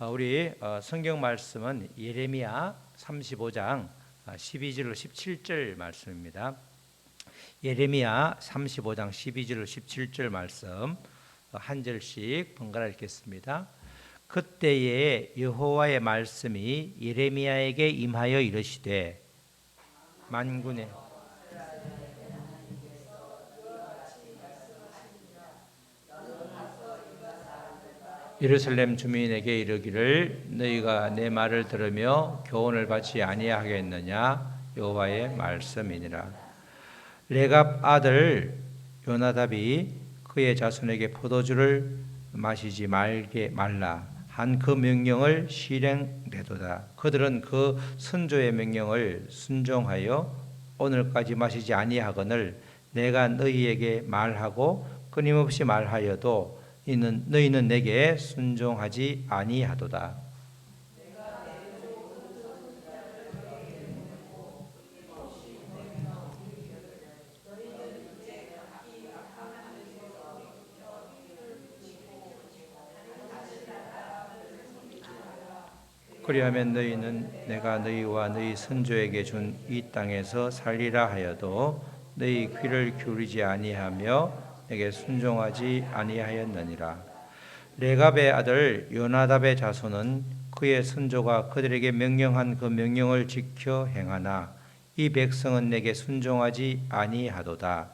우리 성경 말씀은 예레미야 35장 12절로 17절 말씀입니다. 예레미야 35장 12절로 17절 말씀 한 절씩 번갈아 읽겠습니다. 그때에 여호와의 말씀이 예레미야에게 임하여 이르시되 만군의 예루살렘 주민에게 이르기를 너희가 내 말을 들으며 교훈을 받지 아니하겠느냐 여호와의 말씀이니라. 레갑 아들 요나답이 그의 자손에게 포도주를 마시지 말라 한 그 명령을 실행되도다. 그들은 그 선조의 명령을 순종하여 오늘까지 마시지 아니하거늘 내가 너희에게 말하고 끊임없이 말하여도 너희는 내게 순종하지 아니하도다. 그리하면 너희는 내가 너희와 너희 선조에게 준 이 땅에서 살리라 하여도 너희 귀를 기울이지 아니하며 내게 순종하지 아니하였느니라. 레갑의 아들 요나답의 자손은 그의 선조가 그들에게 명령한 그 명령을 지켜 행하나 이 백성은 내게 순종하지 아니하도다.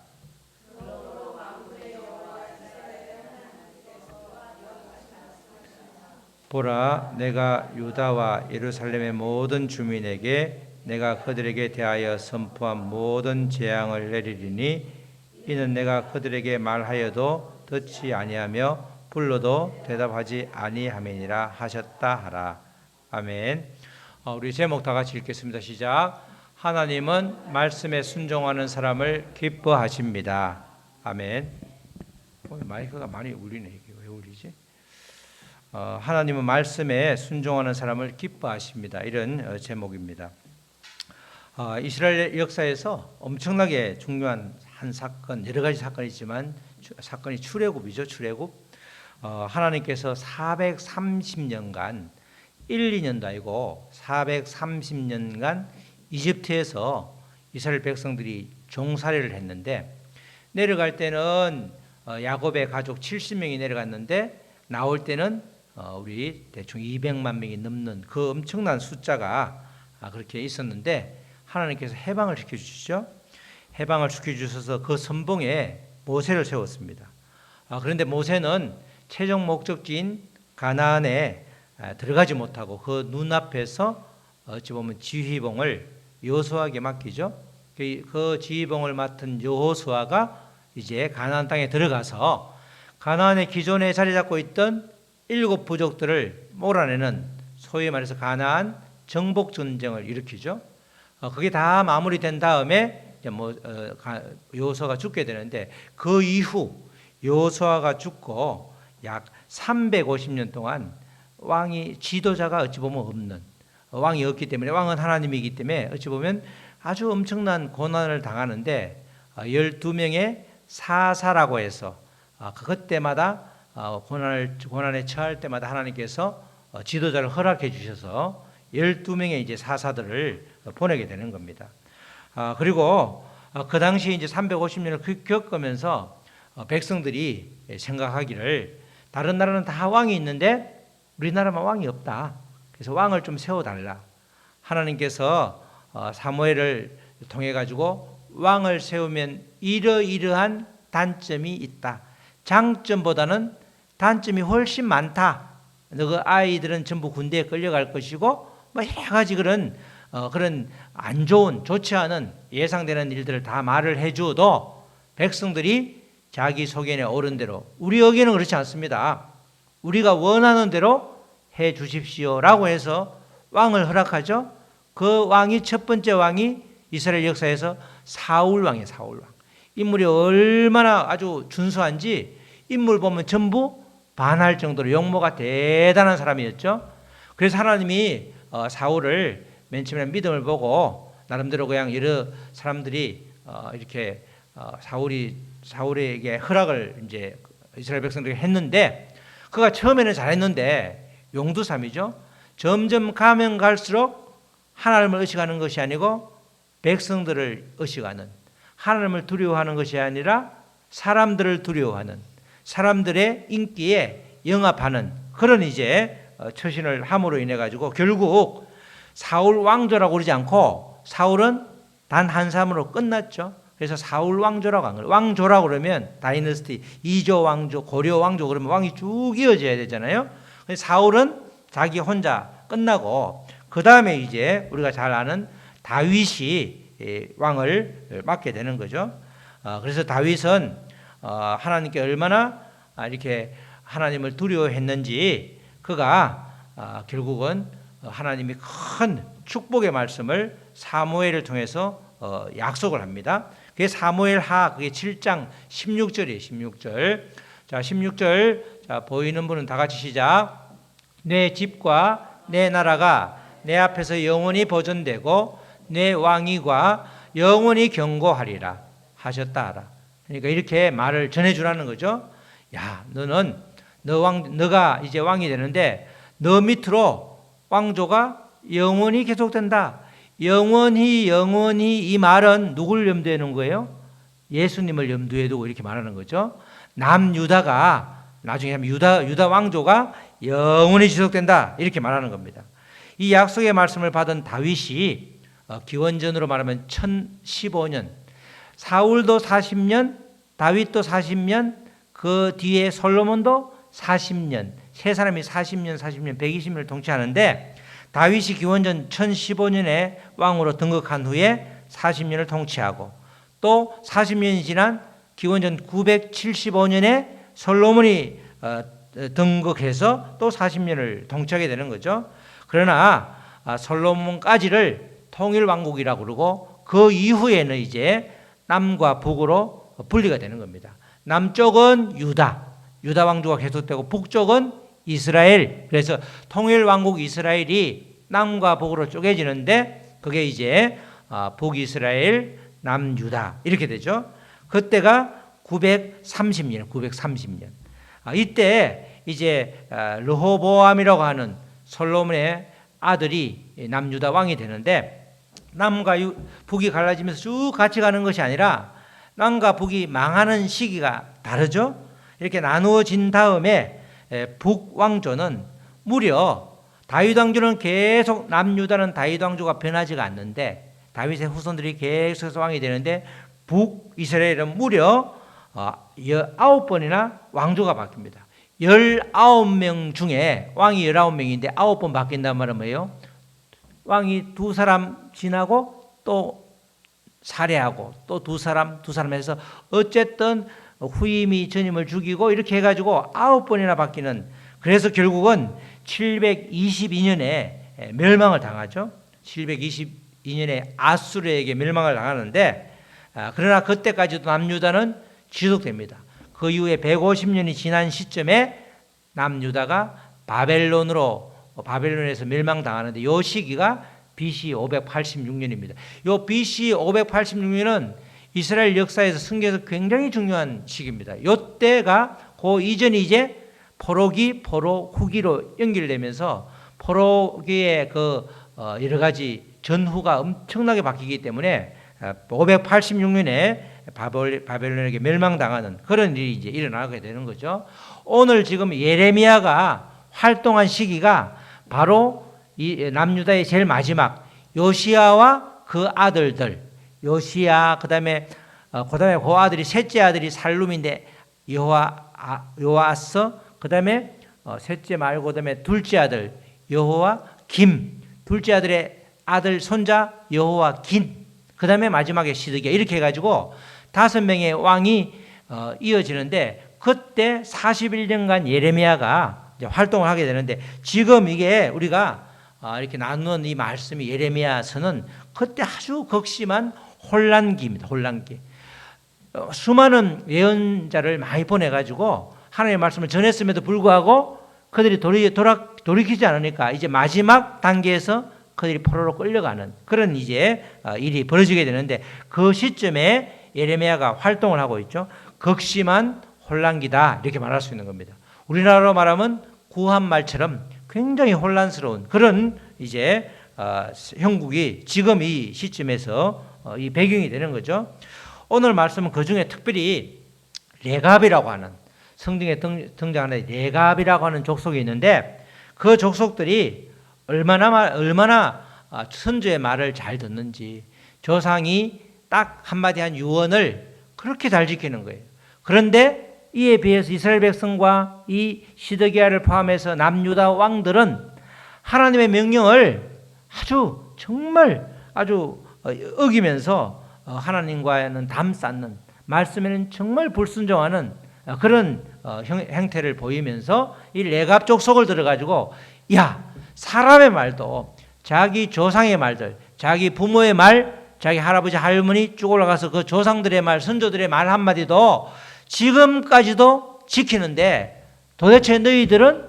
보라, 내가 유다와 예루살렘의 모든 주민에게 내가 그들에게 대하여 선포한 모든 재앙을 내리리니 이는 내가 그들에게 말하여도 듣지 아니하며 불러도 대답하지 아니함이니라 하셨다 하라. 아멘. 우리 제목 다 같이 읽겠습니다. 시작. 하나님은 말씀에 순종하는 사람을 기뻐하십니다. 아멘. 마이크가 많이 울리네. 이게 왜 울리지? 하나님은 말씀에 순종하는 사람을 기뻐하십니다. 이런 제목입니다. 이스라엘 역사에서 엄청나게 중요한 한 사건, 여러 가지 사건이 있지만 사건이 출애굽이죠. 출애굽. 하나님께서 430년간 1, 2년도 아니고 430년간 이집트에서 이스라엘 백성들이 종살이를 했는데 내려갈 때는 야곱의 가족 70명이 내려갔는데 나올 때는 우리 대충 200만 명이 넘는 그 엄청난 숫자가 그렇게 있었는데 하나님께서 해방을 시켜주시죠. 해방을 시켜주셔서 그 선봉에 모세를 세웠습니다. 그런데 모세는 최종 목적지인 가나안에 들어가지 못하고 그 눈앞에서 어찌 보면 지휘봉을 여호수아에게 맡기죠. 그 지휘봉을 맡은 여호수아가 이제 가나안 땅에 들어가서 가나안에 기존에 자리 잡고 있던 7 부족들을 몰아내는 소위 말해서 가나안 정복 전쟁을 일으키죠. 그게 다 마무리된 다음에 여호수아가 죽게 되는데 그 이후 여호수아가 죽고 약 350년 동안 왕이 지도자가 어찌 보면 없는 왕이 없기 때문에 왕은 하나님이기 때문에 어찌 보면 아주 엄청난 고난을 당하는데 12명의 사사라고 해서 그때마다 고난에 처할 때마다 하나님께서 지도자를 허락해 주셔서 12명의 이제 사사들을 보내게 되는 겁니다. 그리고 그 당시에 이제 350년을 겪으면서 백성들이 생각하기를 다른 나라는 다 왕이 있는데 우리나라만 왕이 없다. 그래서 왕을 좀 세워달라. 하나님께서 사무엘을 통해 가지고 왕을 세우면 이러이러한 단점이 있다. 장점보다는 단점이 훨씬 많다. 그 아이들은 전부 군대에 끌려갈 것이고 여러 가지 그런 안 좋은 좋지 않은 예상되는 일들을 다 말을 해줘도 백성들이 자기 소견에 오른 대로 우리 여기는 그렇지 않습니다. 우리가 원하는 대로 해 주십시오라고 해서 왕을 허락하죠. 그 왕이 첫 번째 왕이 이스라엘 역사에서 사울 왕이에요. 사울 왕. 인물이 얼마나 아주 준수한지 인물 보면 전부 반할 정도로 용모가 대단한 사람이었죠. 그래서 하나님이 사울을 맨 처음에 믿음을 보고 나름대로 그냥 여러 사람들이 이렇게 사울에게 허락을 이제 이스라엘 백성들이 했는데 그가 처음에는 잘했는데 용두삼이죠. 점점 가면 갈수록 하나님을 의식하는 것이 아니고 백성들을 의식하는, 하나님을 두려워하는 것이 아니라 사람들을 두려워하는, 사람들의 인기에 영합하는 그런 이제 처신을 함으로 인해 가지고 결국 사울 왕조라고 그러지 않고 사울은 단 한 사람으로 끝났죠. 그래서 사울 왕조라고 한 거예요. 왕조라고 그러면 다이너스티, 이조 왕조, 고려 왕조 그러면 왕이 쭉 이어져야 되잖아요. 그래서 사울은 자기 혼자 끝나고 그 다음에 이제 우리가 잘 아는 다윗이 왕을 맡게 되는 거죠. 그래서 다윗은 하나님께 얼마나 이렇게 하나님을 두려워했는지 그가 결국은 하나님이 큰 축복의 말씀을 사무엘을 통해서 약속을 합니다. 그게 사무엘하 그게 7장 16절이에요. 16절. 자, 16절. 자, 보이는 분은 다 같이 시작. 내 집과 내 나라가 내 앞에서 영원히 보존되고 내 왕위가 영원히 경고하리라 하셨다 하라. 그러니까 이렇게 말을 전해주라는 거죠. 야, 너가 이제 왕이 되는데 너 밑으로 왕조가 영원히 계속된다. 영원히 이 말은 누굴 염두에 두는 거예요? 예수님을 염두에 두고 이렇게 말하는 거죠. 남유다가 나중에 유다 왕조가 영원히 지속된다 이렇게 말하는 겁니다. 이 약속의 말씀을 받은 다윗이 기원전으로 말하면 1015년, 사울도 40년, 다윗도 40년, 그 뒤에 솔로몬도 40년, 세 사람이 40년 120년을 통치하는데 다윗이 기원전 1015년에 왕으로 등극한 후에 40년을 통치하고 또 40년이 지난 기원전 975년에 솔로몬이 등극해서 또 40년을 통치하게 되는 거죠. 그러나 솔로몬까지를 통일왕국이라고 그러고 그 이후에는 이제 남과 북으로 분리가 되는 겁니다. 남쪽은 유다 왕조가 계속되고 북쪽은 이스라엘. 그래서 통일왕국 이스라엘이 남과 북으로 쪼개지는데 그게 이제 북이스라엘, 남유다 이렇게 되죠. 그때가 930년. 이때 이제 르호보암이라고 하는 솔로몬의 아들이 남유다 왕이 되는데 남과 북이 갈라지면서 쭉 같이 가는 것이 아니라 남과 북이 망하는 시기가 다르죠. 이렇게 나누어진 다음에 북왕조는 무려 다윗 왕조는 계속 남유다는 다윗 왕조가 변하지가 않는데 다윗의 후손들이 계속해서 왕이 되는데 북이스라엘은 무려 19번이나 왕조가 바뀝니다. 19명 중에 왕이 19명인데 9번 바뀐단 말은 뭐예요? 왕이 두 사람 지나고 또 살해하고 또 두 사람 해서 어쨌든 후임이 전임을 죽이고 이렇게 해가지고 9번이나 바뀌는, 그래서 결국은 722년에 멸망을 당하죠. 722년에 아수르에게 멸망을 당하는데 그러나 그때까지도 남유다는 지속됩니다. 그 이후에 150년이 지난 시점에 남유다가 바벨론에서 멸망당하는데 이 시기가 BC 586년입니다. 이 BC 586년은 이스라엘 역사에서 성경에서 굉장히 중요한 시기입니다. 이때가 그 이전이 이제 포로 후기로 연결되면서 포로기의 그 여러 가지 전후가 엄청나게 바뀌기 때문에 586년에 바벨론에게 멸망당하는 그런 일이 이제 일어나게 되는 거죠. 오늘 지금 예레미야가 활동한 시기가 바로 이 남유다의 제일 마지막 요시야와 그 아들들, 요시야 그다음에 그 아들이 셋째 아들이 살룸인데 요아스, 그다음에 셋째 말고 그다음에 둘째 아들 여호와김, 둘째 아들의 아들 손자 여호와긴, 그다음에 마지막에 시드기야, 이렇게 해가지고 5명의 왕이 이어지는데 그때 41년간 예레미야가 이제 활동을 하게 되는데 지금 이게 우리가 이렇게 나누는 이 말씀이 예레미야서는 그때 아주 극심한 혼란기입니다. 혼란기. 수많은 예언자를 많이 보내가지고 하나님의 말씀을 전했음에도 불구하고 그들이 돌이키지 않으니까 이제 마지막 단계에서 그들이 포로로 끌려가는 그런 이제 일이 벌어지게 되는데 그 시점에 예레미야가 활동을 하고 있죠. 극심한 혼란기다 이렇게 말할 수 있는 겁니다. 우리나라로 말하면 구한말처럼 굉장히 혼란스러운 그런 이제 형국이 지금 이 시점에서 이 배경이 되는 거죠. 오늘 말씀은 그 중에 특별히 레갑이라고 하는 성경에 등장하는 레갑이라고 하는 족속이 있는데 그 족속들이 얼마나 선조의 말을 잘 듣는지 조상이 딱 한마디 한 유언을 그렇게 잘 지키는 거예요. 그런데 이에 비해서 이스라엘 백성과 이 시드기야를 포함해서 남유다 왕들은 하나님의 명령을 아주 어기면서 하나님과는 담 쌓는 말씀에는 정말 불순종하는 그런 행태를 보이면서 이 레갑 족속을 들어가지고 사람의 말도 자기 조상의 말들, 자기 부모의 말, 자기 할아버지 할머니 쭉 올라가서 그 조상들의 말, 선조들의 말 한마디도 지금까지도 지키는데 도대체 너희들은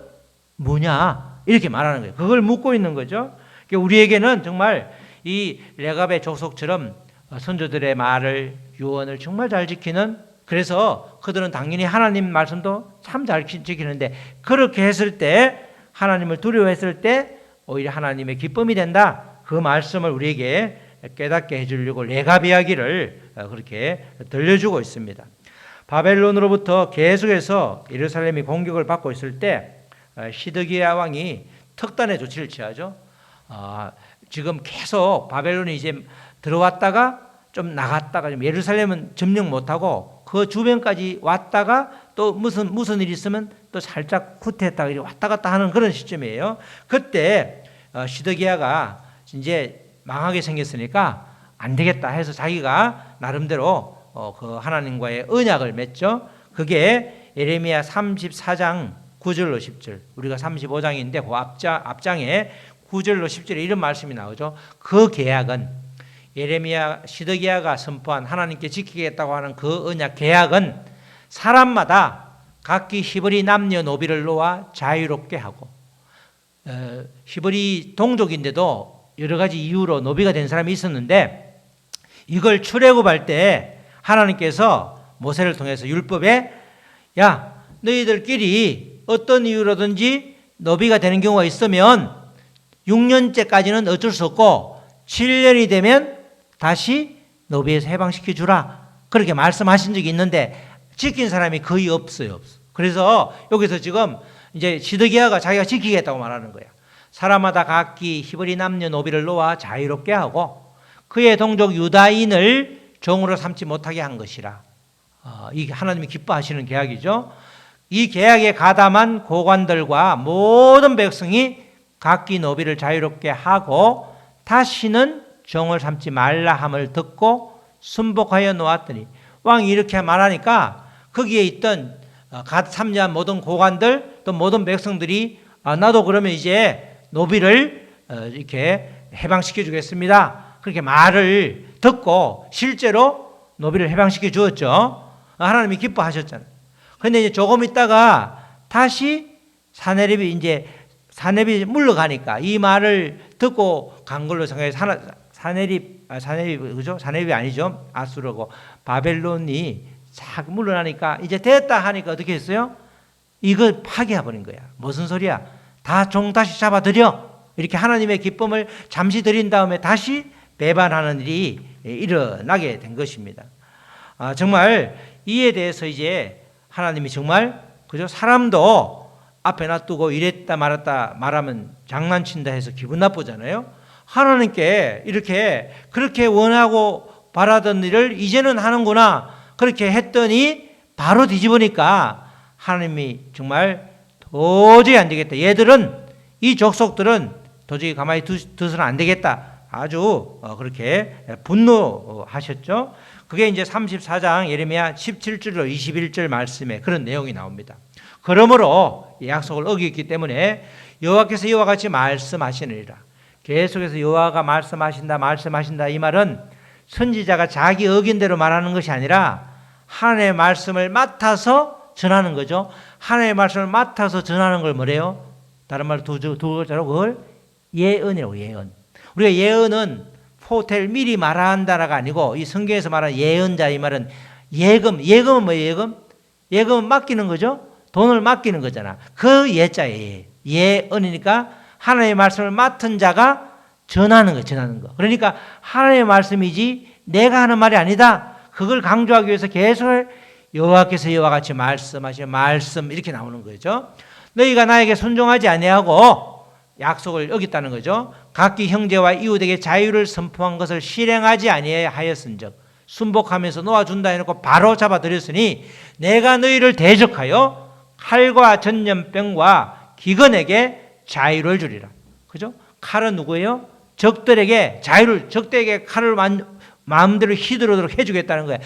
뭐냐 이렇게 말하는 거예요. 그걸 묻고 있는 거죠. 우리에게는 정말 이 레갑의 족속처럼 선조들의 말을 유언을 정말 잘 지키는, 그래서 그들은 당연히 하나님 말씀도 참 잘 지키는데 그렇게 했을 때 하나님을 두려워했을 때 오히려 하나님의 기쁨이 된다. 그 말씀을 우리에게 깨닫게 해주려고 레갑 이야기를 그렇게 들려주고 있습니다. 바벨론으로부터 계속해서 예루살렘이 공격을 받고 있을 때 시드기야 왕이 특단의 조치를 취하죠. 지금 계속 바벨론이 이제 들어왔다가 좀 나갔다가 좀 예루살렘은 점령 못하고 그 주변까지 왔다가 또 무슨 일이 있으면 또 살짝 후퇴했다가 왔다 갔다 하는 그런 시점이에요. 그때 시드기야가 이제 망하게 생겼으니까 안 되겠다 해서 자기가 나름대로 그 하나님과의 언약을 맺죠. 그게 예레미야 34장 9절로 10절, 우리가 35장인데 그 앞장에 9절로 10절에 이런 말씀이 나오죠. 그 계약은 예레미야 시드기야가 선포한 하나님께 지키겠다고 하는 그 언약 계약은 사람마다 각기 히브리 남녀노비를 놓아 자유롭게 하고, 히브리 동족인데도 여러 가지 이유로 노비가 된 사람이 있었는데 이걸 출애굽할 때 하나님께서 모세를 통해서 율법에 너희들끼리 어떤 이유로든지 노비가 되는 경우가 있으면 6년째까지는 어쩔 수 없고 7년이 되면 다시 노비에서 해방시켜 주라, 그렇게 말씀하신 적이 있는데 지킨 사람이 거의 없어요. 그래서 여기서 지금 이제 시드기야가 자기가 지키겠다고 말하는 거야. 사람마다 각기 히브리 남녀노비를 놓아 자유롭게 하고 그의 동족 유다인을 종으로 삼지 못하게 한 것이라. 이게 하나님이 기뻐하시는 계약이죠. 이 계약에 가담한 고관들과 모든 백성이 각기 노비를 자유롭게 하고 다시는 종을 삼지 말라 함을 듣고 순복하여 놓았더니, 왕이 이렇게 말하니까 거기에 있던 참여한 모든 고관들 또 모든 백성들이 나도 그러면 이제 노비를 이렇게 해방시켜 주겠습니다, 그렇게 말을 듣고 실제로 노비를 해방시켜 주었죠. 하나님이 기뻐하셨잖아요. 그런데 이제 조금 있다가 다시 사내립이 물러가니까 이 말을 듣고 간 걸로 생각해서 사내립이 아니죠. 아수르고 바벨론이 싹 물러나니까 이제 됐다 하니까 어떻게 했어요? 이걸 파괴해버린 거야. 무슨 소리야? 다 종 다시 잡아들여. 이렇게 하나님의 기쁨을 잠시 드린 다음에 다시 배반하는 일이 일어나게 된 것입니다. 정말 이에 대해서 이제 하나님이 정말 사람도 앞에 놔두고 이랬다 말았다 말하면 장난친다 해서 기분 나쁘잖아요. 하나님께 이렇게 그렇게 원하고 바라던 일을 이제는 하는구나 그렇게 했더니 바로 뒤집으니까 하나님이 정말 도저히 안 되겠다. 이 족속들은 도저히 가만히 두서는 안 되겠다. 아주 그렇게 분노하셨죠. 그게 이제 34장 예레미야 17절로 21절 말씀에 그런 내용이 나옵니다. 그러므로 약속을 어겼기 때문에 여호와께서 이와 같이 말씀하시느니라. 계속해서 여호와가 말씀하신다 이 말은 선지자가 자기 어긴 대로 말하는 것이 아니라 하나님의 말씀을 맡아서 전하는 거죠. 하나님의 말씀을 맡아서 전하는 걸 뭐래요? 다른 말로 두 글자로 그걸 예언이라고. 예언. 우리가 예언은 포텔 미리 말한다가 아니고 이 성경에서 말하는 예언자 이 말은 예금은 뭐예요? 예금은 맡기는 거죠. 돈을 맡기는 거잖아. 그 예자예요. 예언이니까 하나님의 말씀을 맡은 자가 전하는 거. 그러니까 하나님의 말씀이지 내가 하는 말이 아니다. 그걸 강조하기 위해서 계속 여호와께서 이와 같이 말씀하시는 말씀 이렇게 나오는 거죠. 너희가 나에게 순종하지 아니하고 약속을 어겼다는 거죠. 각기 형제와 이웃에게 자유를 선포한 것을 실행하지 아니하였은즉 순복하면서 놓아준다 해놓고 바로 잡아들였으니 내가 너희를 대적하여 칼과 전염병과 기근에게 자유를 주리라. 그죠? 칼은 누구예요? 적들에게 자유를, 적들에게 칼을 마음대로 휘두르도록 해주겠다는 거예요.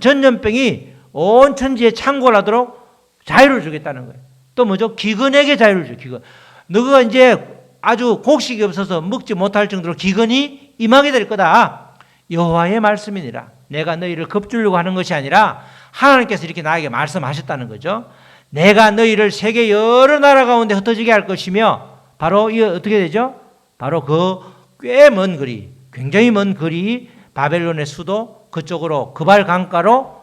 전염병이 온 천지에 창궐하도록 자유를 주겠다는 거예요. 또 뭐죠? 기근에게 자유를 줘. 기근. 너가 이제 아주 곡식이 없어서 먹지 못할 정도로 기근이 임하게 될 거다. 여호와의 말씀이니라. 내가 너희를 겁주려고 하는 것이 아니라 하나님께서 이렇게 나에게 말씀하셨다는 거죠. 내가 너희를 세계 여러 나라 가운데 흩어지게 할 것이며 바로 이 어떻게 되죠? 바로 그 꽤 먼 거리, 굉장히 먼 거리 바벨론의 수도 그쪽으로 그발 강가로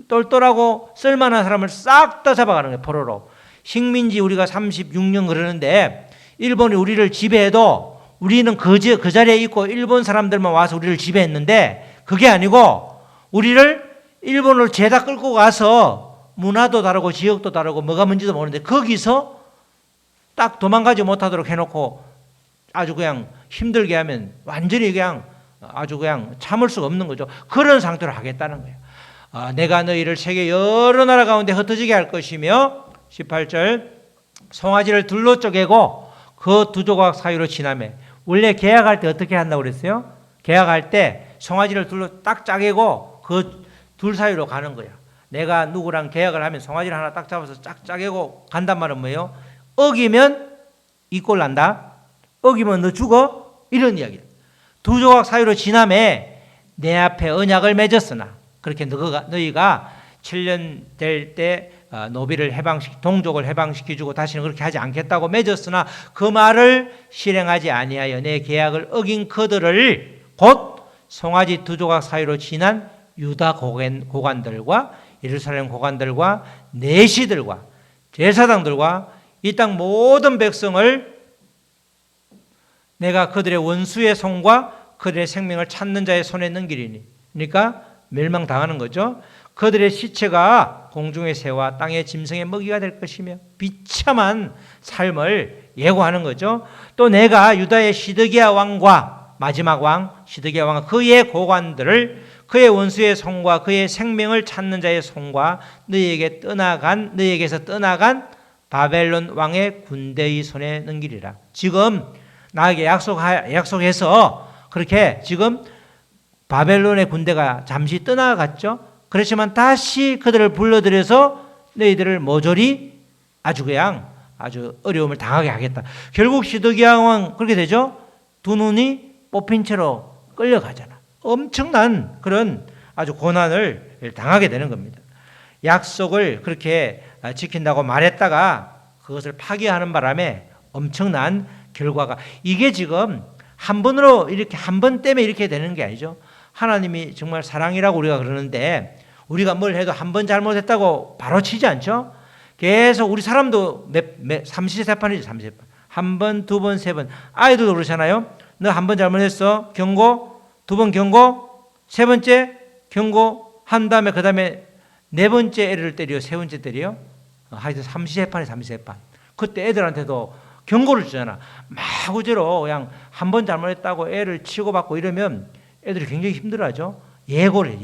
똘똘하고 쓸만한 사람을 싹 다 잡아가는 거예요. 포로로. 식민지 우리가 36년 그러는데 일본이 우리를 지배해도 우리는 그 자리에 있고 일본 사람들만 와서 우리를 지배했는데 그게 아니고 우리를 일본을 죄다 끌고 가서 문화도 다르고 지역도 다르고 뭐가 뭔지도 모르는데 거기서 딱 도망가지 못하도록 해놓고 아주 그냥 힘들게 하면 완전히 그냥 아주 그냥 참을 수가 없는 거죠. 그런 상태로 하겠다는 거예요. 내가 너희를 세계 여러 나라 가운데 흩어지게 할 것이며 18절 송아지를 둘로 쪼개고 그 두 조각 사이로 지나매. 원래 계약할 때 어떻게 한다고 그랬어요? 계약할 때 송아지를 둘로 딱 짜개고 그 둘 사이로 가는 거야. 내가 누구랑 계약을 하면 송아지를 하나 딱 잡아서 짝 짜개고 간단 말은 뭐예요? 어기면 이 꼴 난다. 어기면 너 죽어. 이런 이야기야. 두 조각 사이로 지나매 내 앞에 언약을 맺었으나 그렇게 너희가 7년 될 때 노비를 동족을 해방시켜주고 다시는 그렇게 하지 않겠다고 맺었으나 그 말을 실행하지 아니하여 내 계약을 어긴 그들을 곧 송아지 두 조각 사이로 지난 유다 고관들과 예루살렘 고관들과 내시들과 제사장들과 이 땅 모든 백성을 내가 그들의 원수의 손과 그들의 생명을 찾는 자의 손에 넘기리니. 그러니까 멸망당하는 거죠. 그들의 시체가 공중의 새와 땅의 짐승의 먹이가 될 것이며 비참한 삶을 예고하는 거죠. 또 내가 유다의 시드기야 왕과 마지막 왕 시드기야 왕과 그의 고관들을 그의 원수의 손과 그의 생명을 찾는 자의 손과 너희에게서 떠나간 바벨론 왕의 군대의 손에 넘기리라. 지금 나에게 약속해서 그렇게 지금 바벨론의 군대가 잠시 떠나갔죠. 그렇지만 다시 그들을 불러들여서 너희들을 모조리 아주 어려움을 당하게 하겠다. 결국 시드기야 왕 그렇게 되죠. 두 눈이 뽑힌 채로 끌려가잖아. 엄청난 그런 아주 고난을 당하게 되는 겁니다. 약속을 그렇게 지킨다고 말했다가 그것을 파기하는 바람에 엄청난 결과가 이게 지금 한 번으로 이렇게 한 번 때문에 이렇게 되는 게 아니죠. 하나님이 정말 사랑이라고 우리가 그러는데 우리가 뭘 해도 한 번 잘못했다고 바로 치지 않죠. 계속 우리 사람도 33판이죠. 33판. 한 번, 두 번, 세 번. 아이들도 그러잖아요. 너 한 번 잘못했어. 경고. 두 번 경고. 세 번째 경고 한 다음에 그 다음에 네 번째 애를 때려. 세 번째 때려. 하여튼 33판이 33판. 그때 애들한테도 경고를 주잖아. 마구제로 그냥 한 번 잘못했다고 애를 치고받고 이러면 애들이 굉장히 힘들어하죠. 예고를.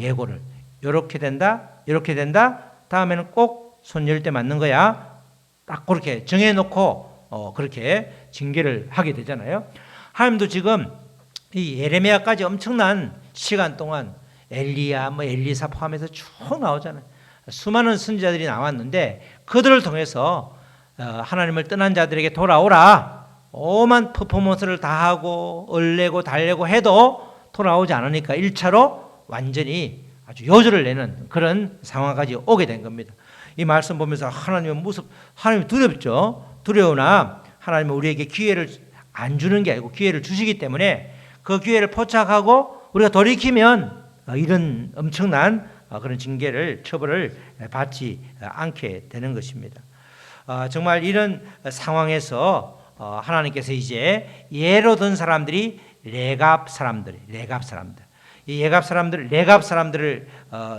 이렇게 된다. 다음에는 꼭 손 열 때 맞는 거야. 딱 그렇게 정해놓고 그렇게 징계를 하게 되잖아요. 하나님도 지금 이 예레미야까지 엄청난 시간 동안 엘리야, 엘리사 포함해서 쭉 나오잖아요. 수많은 선지자들이 나왔는데 그들을 통해서 하나님을 떠난 자들에게 돌아오라. 오만 퍼포먼스를 다 하고 얼레고 달래고 해도 돌아오지 않으니까 1차로 완전히 아주 요절을 내는 그런 상황까지 오게 된 겁니다. 이 말씀 보면서 하나님이 두렵죠. 두려우나 하나님은 우리에게 기회를 안 주는 게 아니고 기회를 주시기 때문에 그 기회를 포착하고 우리가 돌이키면 이런 엄청난 그런 징계를 처벌을 받지 않게 되는 것입니다. 정말 이런 상황에서 하나님께서 이제 예로 든 사람들이 레갑 사람들. 이 레갑 사람들을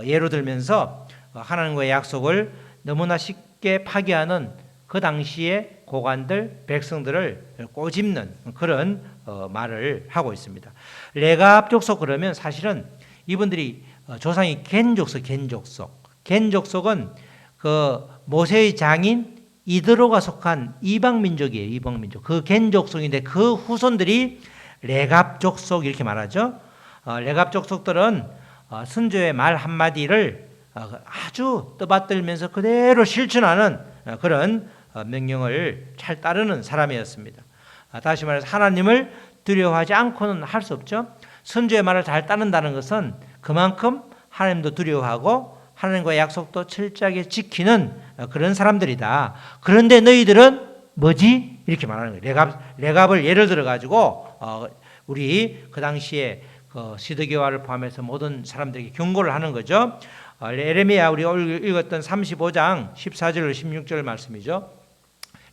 예로 들면서 하나님과의 약속을 너무나 쉽게 파기하는 그 당시의 고관들, 백성들을 꼬집는 그런 말을 하고 있습니다. 레갑 족속 그러면 사실은 이분들이 조상이 겐 족속은 그 모세의 장인 이드로가 속한 이방 민족이에요. 이방 민족. 그 겐 족속인데 그 후손들이 레갑 족속 이렇게 말하죠. 레갑 족속들은 선조의 말 한마디를 아주 떠받들면서 그대로 실천하는 그런 명령을 잘 따르는 사람이었습니다. 다시 말해서 하나님을 두려워하지 않고는 할 수 없죠. 선조의 말을 잘 따른다는 것은 그만큼 하나님도 두려워하고 하나님과의 약속도 철저하게 지키는 그런 사람들이다. 그런데 너희들은 뭐지? 이렇게 말하는 거예요. 레갑을 예를 들어 가지고 우리 그 당시에 시드기와를 포함해서 모든 사람들에게 경고를 하는 거죠. 에레미야 우리 읽었던 35장 14절 16절 말씀이죠.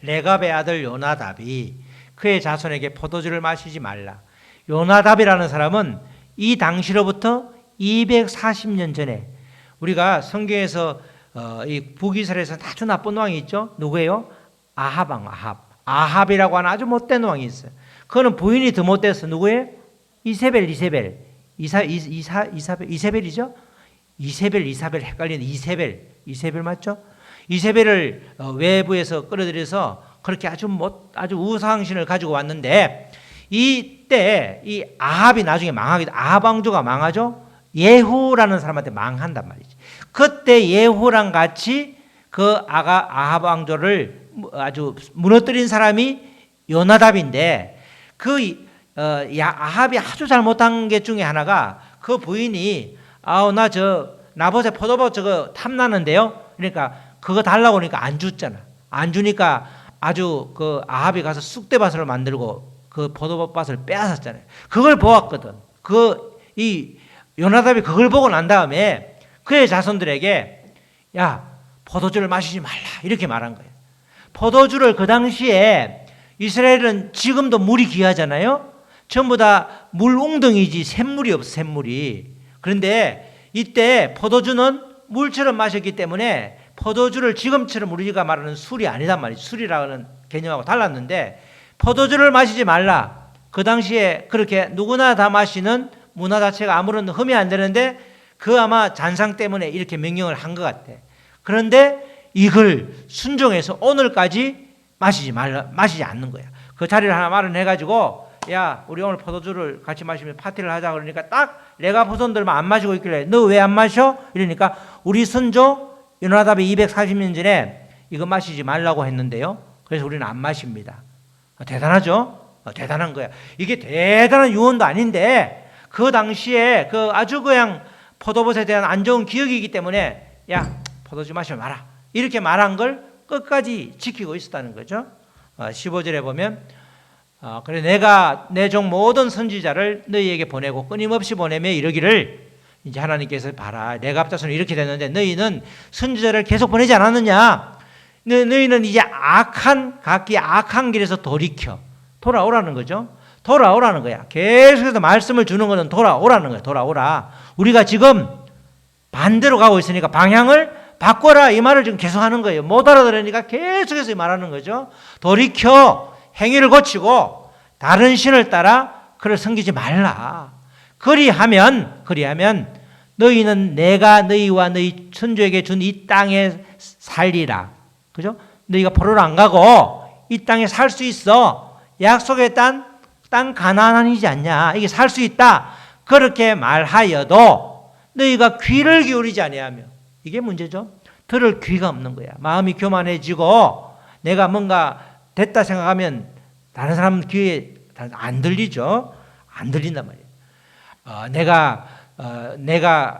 레갑의 아들 요나답이 그의 자손에게 포도주를 마시지 말라. 요나답이라는 사람은 이 당시로부터 240년 전에 우리가 성경에서 이 북이스라엘에서 아주 나쁜 왕이 있죠. 누구예요? 아합이라고 하는 아주 못된 왕이 있어요. 그거는 부인이 더 못돼서 누구예요? 이세벨이죠? 이사벨 헷갈리는 이세벨 맞죠? 이세벨을 외부에서 끌어들여서 그렇게 아주 우상신을 가지고 왔는데 이때 이 아합이 나중에 망하게 아합 왕조가 망하죠. 예후라는 사람한테 망한단 말이지. 그때 예후랑 같이 그 아합 왕조를 아주 무너뜨린 사람이 요나답인데 그 아합이 아주 잘못한 게 중에 하나가 그 부인이 나봇의 포도밭 저거 탐나는데요. 그러니까 그거 달라고 하니까 안 줬잖아. 안 주니까 아주 그 아합이 가서 쑥대밭을 만들고 그 포도밭을 빼앗았잖아요. 그걸 보았거든. 이 요나답이 그걸 보고 난 다음에 그의 자손들에게 야 포도주를 마시지 말라 이렇게 말한 거예요. 포도주를 그 당시에 이스라엘은 지금도 물이 귀하잖아요. 전부 다 물 웅덩이지 샘물이 없어 샘물이. 그런데 이때 포도주는 물처럼 마셨기 때문에 포도주를 지금처럼 우리가 말하는 술이 아니단 말이죠. 술이라는 개념하고 달랐는데 포도주를 마시지 말라. 그 당시에 그렇게 누구나 다 마시는 문화 자체가 아무런 흠이 안 되는데 그 아마 잔상 때문에 이렇게 명령을 한 것 같아. 그런데 이걸 순종해서 오늘까지 마시지 않는 거야. 그 자리를 하나 마련해가지고 야 우리 오늘 포도주를 같이 마시면 파티를 하자 그러니까 딱 레갑 후손들만 안 마시고 있길래 너 왜 안 마셔? 이러니까 우리 선조 요나답이 240년 전에 이거 마시지 말라고 했는데요. 그래서 우리는 안 마십니다. 대단하죠? 대단한 거야. 이게 대단한 유언도 아닌데 그 당시에 그 아주 그냥 포도밭에 대한 안 좋은 기억이기 때문에 야 포도주 마시지 마라 이렇게 말한 걸 끝까지 지키고 있었다는 거죠. 15절에 보면 그래 내가 내 종 모든 선지자를 너희에게 보내고 끊임없이 보내며 이르기를 이제 하나님께서 봐라 레갑 자손은 이렇게 됐는데 너희는 선지자를 계속 보내지 않았느냐. 너희는 이제 각기 악한 길에서 돌아오라는 거죠. 돌아오라는 거야. 계속해서 말씀을 주는 것은 돌아오라는 거야. 돌아오라. 우리가 지금 반대로 가고 있으니까 방향을 바꿔라 이 말을 지금 계속하는 거예요. 못 알아들으니까 계속해서 말하는 거죠. 돌이켜 행위를 고치고 다른 신을 따라 그를 섬기지 말라. 그리하면 너희는 내가 너희와 너희 선조에게 준 이 땅에 살리라. 그죠? 너희가 포로로 안 가고 이 땅에 살 수 있어. 약속의 땅 가나안이지 않냐. 이게 살 수 있다. 그렇게 말하여도 너희가 귀를 기울이지 아니하며 이게 문제죠. 들을 귀가 없는 거야. 마음이 교만해지고 내가 뭔가 됐다 생각하면 다른 사람 귀에 안 들리죠. 안 들린단 말이에요.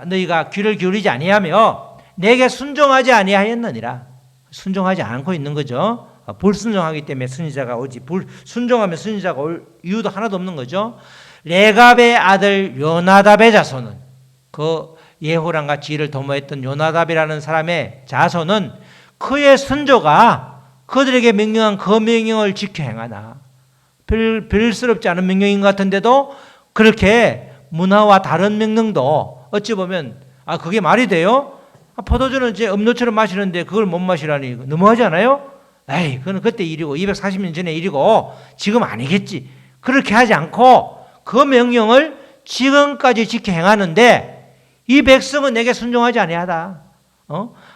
너희가 귀를 기울이지 아니하며 내게 순종하지 아니하였느니라. 순종하지 않고 있는 거죠. 불순종하기 때문에 선지자가 오지. 순종하면 선지자가 올 이유도 하나도 없는 거죠. 레갑의 아들 요나답의 자손은 그 예호랑 같이 이를 도모했던 요나답이라는 사람의 자손은 그의 선조가 그들에게 명령한 그 명령을 지켜 행하나. 별스럽지 않은 명령인 것 같은데도 그렇게 문화와 다른 명령도 어찌 보면 그게 말이 돼요? 포도주는 이제 음료처럼 마시는데 그걸 못 마시라니 너무하지 않아요? 에이, 그건 그때 일이고 240년 전의 일이고 지금 아니겠지. 그렇게 하지 않고 그 명령을 지금까지 지켜 행하는데 이 백성은 내게 순종하지 아니하다.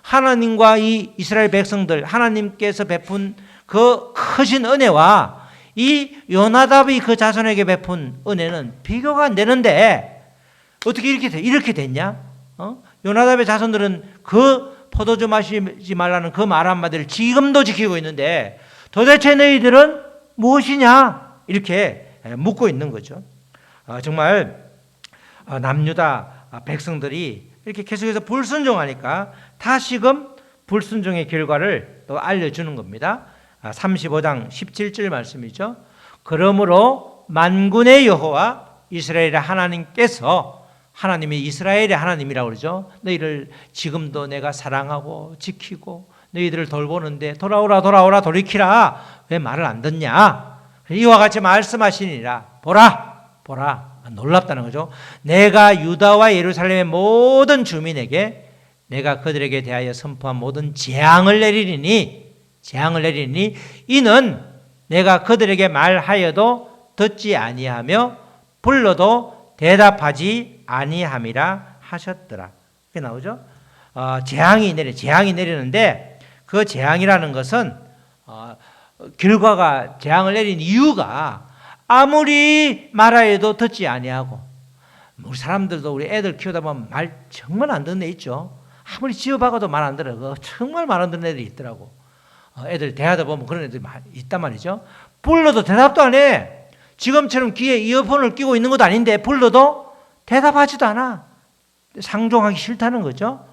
하나님과 이 이스라엘 백성들, 하나님께서 베푼 그 크신 은혜와 이 요나답이 그 자손에게 베푼 은혜는 비교가 안 되는데 어떻게 이렇게 됐냐? 요나답의 자손들은 그 포도주 마시지 말라는 그 말 한마디를 지금도 지키고 있는데 도대체 너희들은 무엇이냐? 이렇게 묻고 있는 거죠. 정말 남유다 백성들이 이렇게 계속해서 불순종하니까 다시금 불순종의 결과를 또 알려주는 겁니다. 35장 17절 말씀이죠. 그러므로 만군의 여호와 이스라엘의 하나님께서, 하나님이 이스라엘의 하나님이라고 그러죠. 너희를 지금도 내가 사랑하고 지키고 너희들을 돌보는데 돌아오라 돌이키라. 왜 말을 안 듣냐? 이와 같이 말씀하시니라. 보라. 놀랍다는 거죠. 내가 유다와 예루살렘의 모든 주민에게 내가 그들에게 대하여 선포한 모든 재앙을 내리리니 이는 내가 그들에게 말하여도 듣지 아니하며 불러도 대답하지 아니함이라 하셨더라. 그게 나오죠. 재앙이 내리는데 그 재앙이라는 것은 결과가, 재앙을 내린 이유가 아무리 말하여도 듣지 아니하고, 우리 사람들도 우리 애들 키우다 보면 말 정말 안 듣는 애 있죠. 아무리 지어박아도 말 안 들어. 정말 말 안 듣는 애들이 있더라고. 애들 대하다 보면 그런 애들이 있단 말이죠. 불러도 대답도 안 해. 지금처럼 귀에 이어폰을 끼고 있는 것도 아닌데 불러도 대답하지도 않아. 상종하기 싫다는 거죠.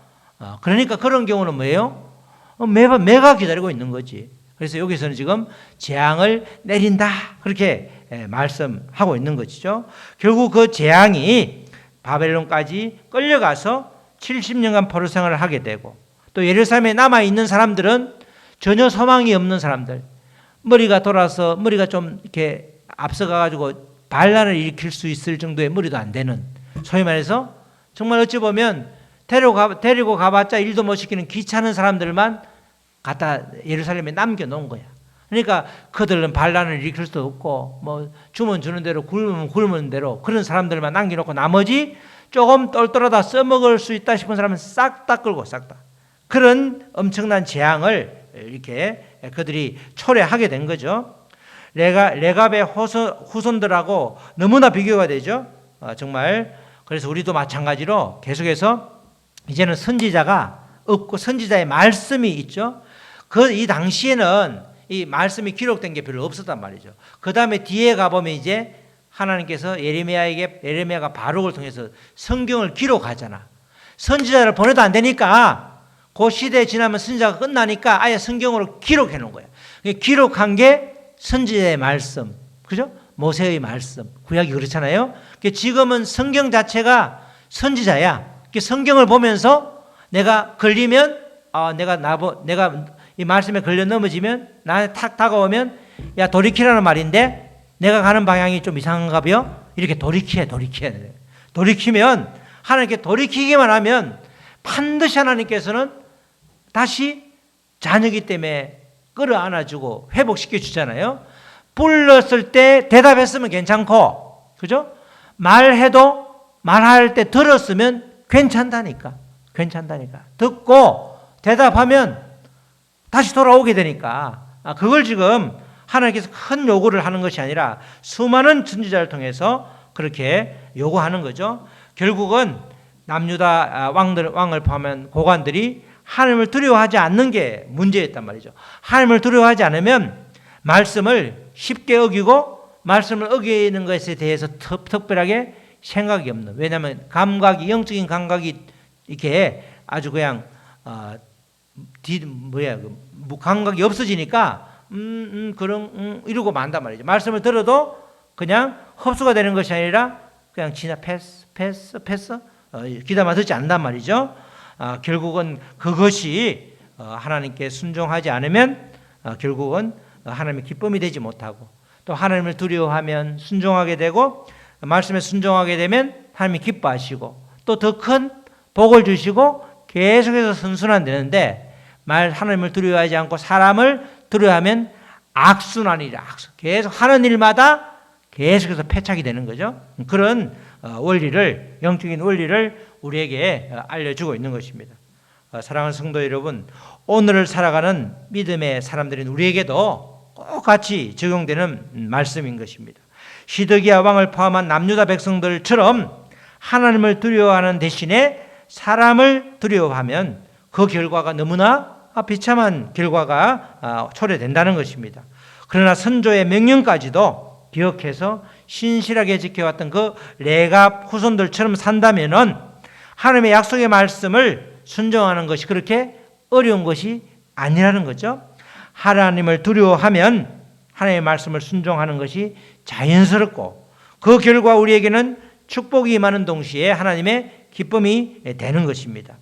그러니까 그런 경우는 뭐예요? 매가 기다리고 있는 거지. 그래서 여기서는 지금 재앙을 내린다, 그렇게 말씀하고 있는 것이죠. 결국 그 재앙이 바벨론까지 끌려가서 70년간 포로 생활을 하게 되고, 또 예루살렘에 남아있는 사람들은 전혀 소망이 없는 사람들, 머리가 돌아서 머리가 좀 이렇게 앞서가가지고 반란을 일으킬 수 있을 정도의 머리도 안 되는, 소위 말해서 정말 어찌 보면 데리고 가봤자 일도 못 시키는 귀찮은 사람들만 갖다 예루살렘에 남겨놓은 거야. 그러니까 그들은 반란을 일으킬 수도 없고, 뭐 주면 주는 대로 굶으면 굶는 대로 그런 사람들만 남겨놓고 나머지 조금 똘똘하다 써먹을 수 있다 싶은 사람은 싹 다 끌고 싹 다. 그런 엄청난 재앙을 이렇게 그들이 초래하게 된 거죠. 레갑의 후손들하고 너무나 비교가 되죠. 정말. 그래서 우리도 마찬가지로 계속해서 이제는 선지자가 없고 선지자의 말씀이 있죠. 이 당시에는 이 말씀이 기록된 게 별로 없었단 말이죠. 그 다음에 뒤에 가보면 이제 하나님께서 예레미야가 바룩을 통해서 성경을 기록하잖아. 선지자를 보내도 안 되니까 그 시대 지나면 선지자가 끝나니까 아예 성경으로 기록해 놓은 거야. 기록한 게 선지자의 말씀, 그죠? 모세의 말씀, 구약이 그렇잖아요. 지금은 성경 자체가 선지자야. 성경을 보면서 내가 걸리면, 내가 이 말씀에 걸려 넘어지면, 나한테 탁 다가오면, 야, 돌이키라는 말인데, 내가 가는 방향이 좀 이상한가벼? 이렇게 돌이켜야 돼. 돌이키면, 하나님께 돌이키기만 하면, 반드시 하나님께서는 다시 자녀기 때문에 끌어안아주고 회복시켜 주잖아요. 불렀을 때 대답했으면 괜찮고, 그죠? 말할 때 들었으면 괜찮다니까. 듣고 대답하면 다시 돌아오게 되니까, 그걸 지금 하나님께서 큰 요구를 하는 것이 아니라 수많은 선지자를 통해서 그렇게 요구하는 거죠. 결국은 남유다 왕을 포함한 고관들이 하나님을 두려워하지 않는 게 문제였단 말이죠. 하나님을 두려워하지 않으면 말씀을 쉽게 어기고 말씀을 어기는 것에 대해서 특별하게 생각이 없는, 왜냐하면 영적인 감각이 이렇게 아주 그냥 감각이 없어지니까 이러고 만단 말이죠. 말씀을 들어도 그냥 흡수가 되는 것이 아니라 그냥 패스 귀담아 듣지 않는단 말이죠. 결국은 그것이 하나님께 순종하지 않으면 결국은 하나님의 기쁨이 되지 못하고, 또 하나님을 두려워하면 순종하게 되고, 말씀에 순종하게 되면 하나님이 기뻐하시고 또 더 큰 복을 주시고 계속해서 선순환되는데, 하나님을 두려워하지 않고 사람을 두려워하면 악순환이라, 계속 하는 일마다 계속해서 패착이 되는 거죠. 그런 원리를, 영적인 원리를 우리에게 알려주고 있는 것입니다. 사랑하는 성도 여러분, 오늘을 살아가는 믿음의 사람들인 우리에게도 똑같이 적용되는 말씀인 것입니다. 시드기야 왕을 포함한 남유다 백성들처럼 하나님을 두려워하는 대신에 사람을 두려워하면 그 결과가 너무나 비참한 결과가 초래된다는 것입니다. 그러나 선조의 명령까지도 기억해서 신실하게 지켜왔던 그 레갑 후손들처럼 산다면은 하나님의 약속의 말씀을 순종하는 것이 그렇게 어려운 것이 아니라는 거죠. 하나님을 두려워하면 하나님의 말씀을 순종하는 것이 자연스럽고, 그 결과 우리에게는 축복이 임하는 동시에 하나님의 기쁨이 되는 것입니다.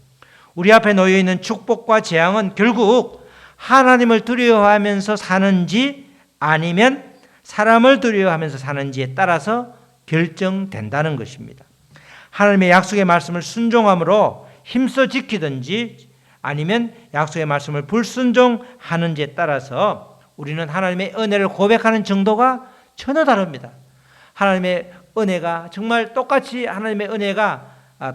우리 앞에 놓여 있는 축복과 재앙은 결국 하나님을 두려워하면서 사는지 아니면 사람을 두려워하면서 사는지에 따라서 결정된다는 것입니다. 하나님의 약속의 말씀을 순종함으로 힘써 지키든지 아니면 약속의 말씀을 불순종하는지에 따라서 우리는 하나님의 은혜를 고백하는 정도가 전혀 다릅니다. 하나님의 은혜가 정말 똑같이, 하나님의 은혜가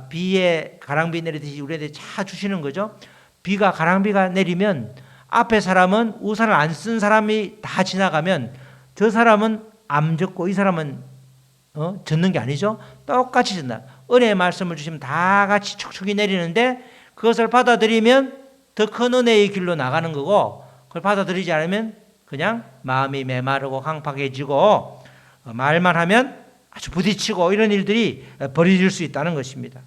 비에 가랑비 내리듯이 우리한테 차 주시는 거죠. 비가, 가랑비가 내리면 앞에 사람은, 우산을 안 쓴 사람이 다 지나가면 저 사람은 안 젖고 이 사람은 젖는 게 아니죠. 똑같이 젖나. 은혜의 말씀을 주시면 다 같이 촉촉이 내리는데, 그것을 받아들이면 더 큰 은혜의 길로 나가는 거고, 그걸 받아들이지 않으면 그냥 마음이 메마르고 강팍해지고 말만 하면 아주 부딪히고 이런 일들이 벌어질 수 있다는 것입니다.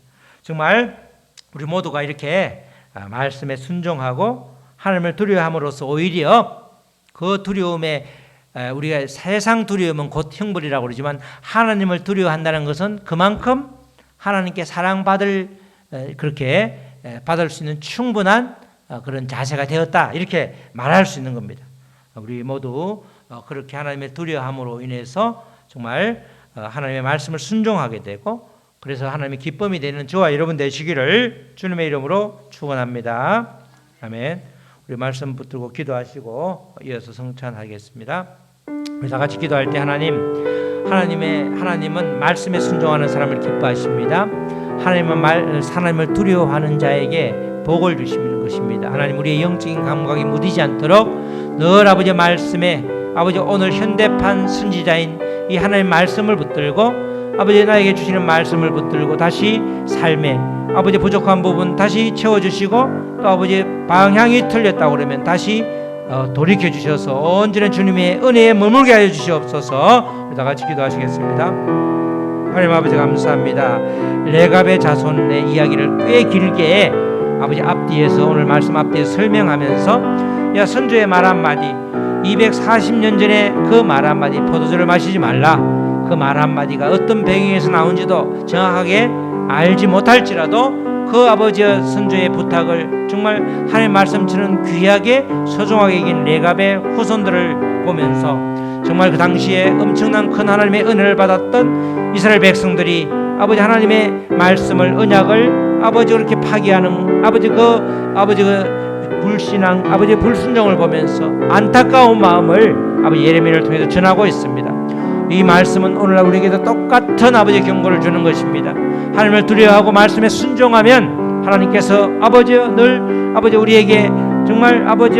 정말 우리 모두가 이렇게 말씀에 순종하고 하나님을 두려워함으로써 오히려 그 두려움에, 우리가 세상 두려움은 곧 형벌이라고 그러지만 하나님을 두려워한다는 것은 그만큼 하나님께 사랑받을, 그렇게 받을 수 있는 충분한 그런 자세가 되었다, 이렇게 말할 수 있는 겁니다. 우리 모두 그렇게 하나님의 두려움으로 인해서 정말 하나님의 말씀을 순종하게 되고, 그래서 하나님의 기쁨이 되는 저와 여러분 되시기를 주님의 이름으로 축원합니다. 아멘. 우리 말씀 붙들고 기도하시고 이어서 성찬하겠습니다. 우리 다 같이 기도할 때 하나님은 말씀에 순종하는 사람을 기뻐하십니다. 하나님을 두려워하는 자에게 복을 주시는 것입니다. 하나님, 우리의 영적인 감각이 무디지 않도록 늘 아버지 말씀에, 아버지 오늘 현대판 선지자인 이 하나님의 말씀을 붙들고, 아버지 나에게 주시는 말씀을 붙들고 다시 삶에 아버지 부족한 부분 다시 채워주시고, 또 아버지 방향이 틀렸다고 그러면 다시 돌이켜 주셔서 온전한 주님의 은혜에 머물게 하여 주시옵소서. 우리 다 같이 기도하시겠습니다. 하나님 아버지 감사합니다. 레갑의 자손의 이야기를 꽤 길게 아버지 앞뒤에서, 오늘 말씀 앞뒤에서 설명하면서, 야, 선조의 말 한마디, 240년 전에 그 말 한마디, 포도주를 마시지 말라, 그 말 한마디가 어떤 배경에서 나온지도 정확하게 알지 못할지라도 그 아버지의 선조의 부탁을 정말 하나님의 말씀처럼 귀하게 소중하게 여긴 레갑의 후손들을 보면서 정말 그 당시에 엄청난 큰 하나님의 은혜를 받았던 이스라엘 백성들이 아버지 하나님의 말씀을, 언약을 아버지 그렇게 파기하는 아버지 그 불신앙, 아버지 불순종을 보면서 안타까운 마음을 아버지 예레미야를 통해서 전하고 있습니다. 이 말씀은 오늘날 우리에게도 똑같은 아버지 경고를 주는 것입니다. 하나님을 두려워하고 말씀에 순종하면 하나님께서 아버지 늘 아버지 우리에게 정말 아버지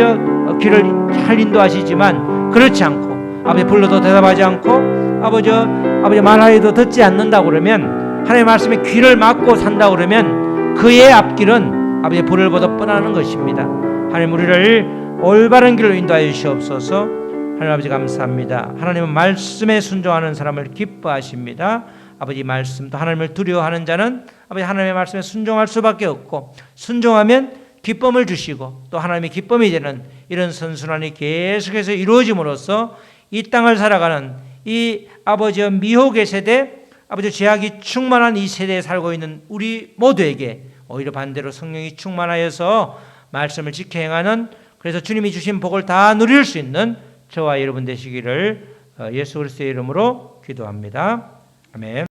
길을 잘 인도하시지만, 그렇지 않고 아버지 불러도 대답하지 않고 아버지 말하여도 듣지 않는다고 그러면, 하나님의 말씀에 귀를 막고 산다고 그러면 그의 앞길은 아버지 불을 보듯 뻔하는 것입니다. 하나님, 우리를 올바른 길로 인도하여 주시옵소서. 하나님 아버지 감사합니다. 하나님은 말씀에 순종하는 사람을 기뻐하십니다. 아버지 말씀도, 하나님을 두려워하는 자는 아버지 하나님의 말씀에 순종할 수밖에 없고, 순종하면 기쁨을 주시고 또 하나님의 기쁨이 되는 이런 선순환이 계속해서 이루어짐으로써 이 땅을 살아가는 이 아버지의 미혹의 세대, 아버지 죄악이 충만한 이 세대에 살고 있는 우리 모두에게 오히려 반대로 성령이 충만하여서 말씀을 지켜 행하는 그래서 주님이 주신 복을 다 누릴 수 있는 저와 여러분 되시기를 예수 그리스도의 이름으로 기도합니다. 아멘.